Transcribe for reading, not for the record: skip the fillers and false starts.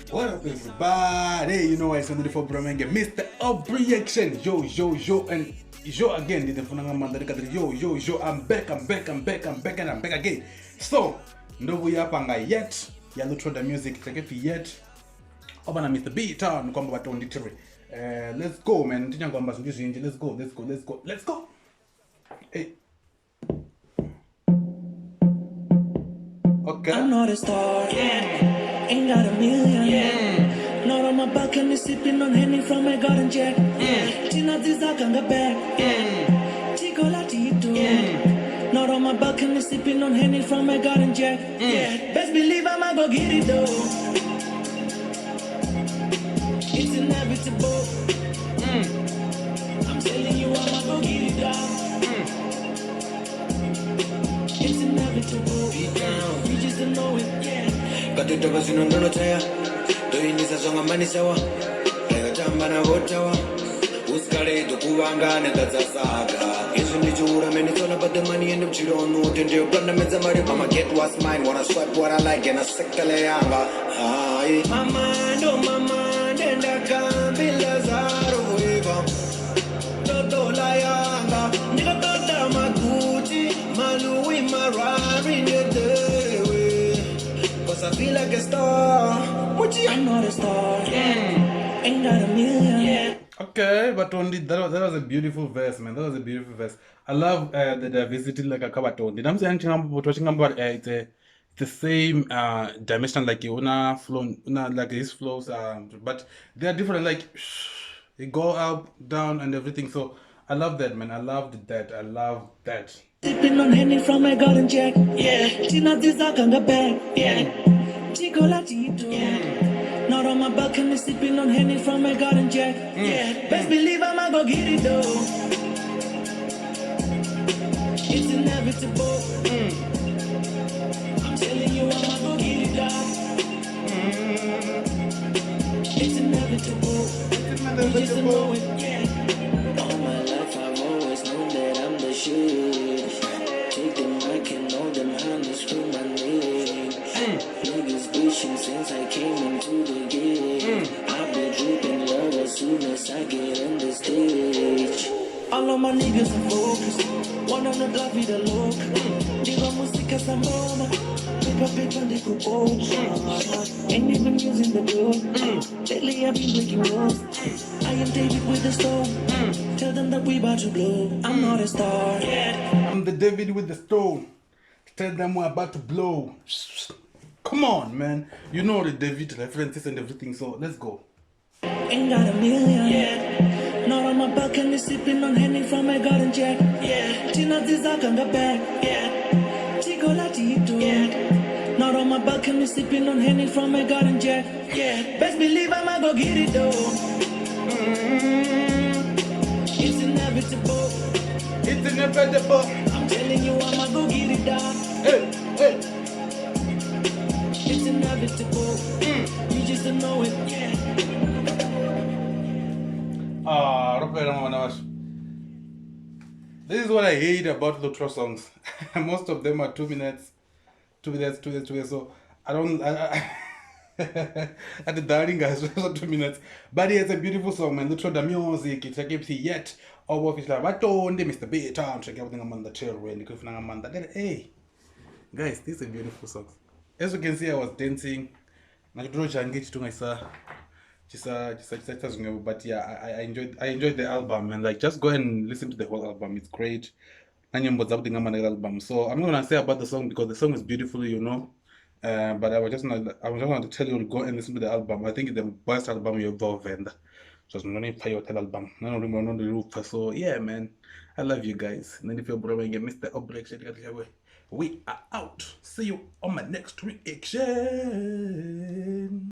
What up, everybody? You know I said for Bramenge, Mr. Aubreaction. Yo, and yo again. Yo, I'm back, and I'm back again. So, no we up yet. Ya Lutroo the music, take it yet. Obana Mr. B Town, come Batondy. Let's go, man. Let's go. Hey. Okay. I'm not a star, ain't got a million, not on my balcony sipping on Henny from my garden jack, Tina Zizakanga back, Chico Latito, not on my balcony sipping on Henny from my garden jack, best believe I'ma go get it though, it's inevitable, I'm telling you I'ma go get it though. It's inevitable. You just don't know it. Katoto basino ndono taya. Doinisa songa mani sawa. Lega chamba na gotawa. Uskale to kubanga netaza saga. Isu nichura meni tola but the money end up chirono. Tende yo plana meza mari mama get what's mine. Wanna swipe what I like and I sekale yanga. Hi. Mama no mama nenda kambila zaro eva. Toto la yanga. Nika tota maguchi. Malu Marari in the way. Cause I feel like a star. I'm not a star. Ain't got a million. Okay, but only that was a beautiful verse, man. That was a beautiful verse. I love the diversity like a Batondy. I'm saying watching about it's the same dimension like Una flow, like his flows, but they are different. Like they go up, down, and everything. So I love that, man. I love that. Sipping on Henny from my garden jack. Tina Zizakanga back. Chico Latito. Not on my balcony sipping on Henny from my garden jack. Best believe I'ma go get it though. It's inevitable. I'm telling you I'ma go get it though. It's inevitable. You just don't know it. All my life I've always known that I'm the shit. Niggas bitching since I came into the game. I've been dripping love as soon as I get on the stage. All of my niggas are focused. One on the block with the look. Diva música samboma. Paper they could go. Ain't even using the door. Lately I've been breaking rules. I am David with the stone. Tell them that we about to blow. I'm not a star. I'm the David with the stone. Tell them we're about to blow. Come on, man. You know the David references and everything, so let's go. Ain't got a million. Not on my balcony sipping on Henny from my garden jack. Tina Zizakanga back. Chico Latito. Not on my balcony sipping on Henny from my garden jack. Best believe I'ma go get it though. It's inevitable. It's inevitable. I'm telling you I'ma go get it down. Hey. It's inevitable. You just don't know it. This is what I hate about Lutroo songs. Most of them are 2 minutes. So I don't. At the darling guys, 2 minutes. But it's a beautiful song, man. Lutroo the music. It's a gift yet. All of it's like Batondy, Mr. B Town. Check everything I'm on the chair when you could find a man that. Hey, guys, this is a beautiful song. As you can see, I was dancing. But yeah, I enjoyed the album, and like just go and listen to the whole album. It's great. Album. So I'm not gonna say about the song because the song is beautiful, you know. But I was just going to tell you to go and listen to the album. I think it's the best album you ever Venda. Just no need pay your album. So yeah, man. I love you guys. And then if you're brothering Mr. Aubreaction, we are out. See you on my next reaction.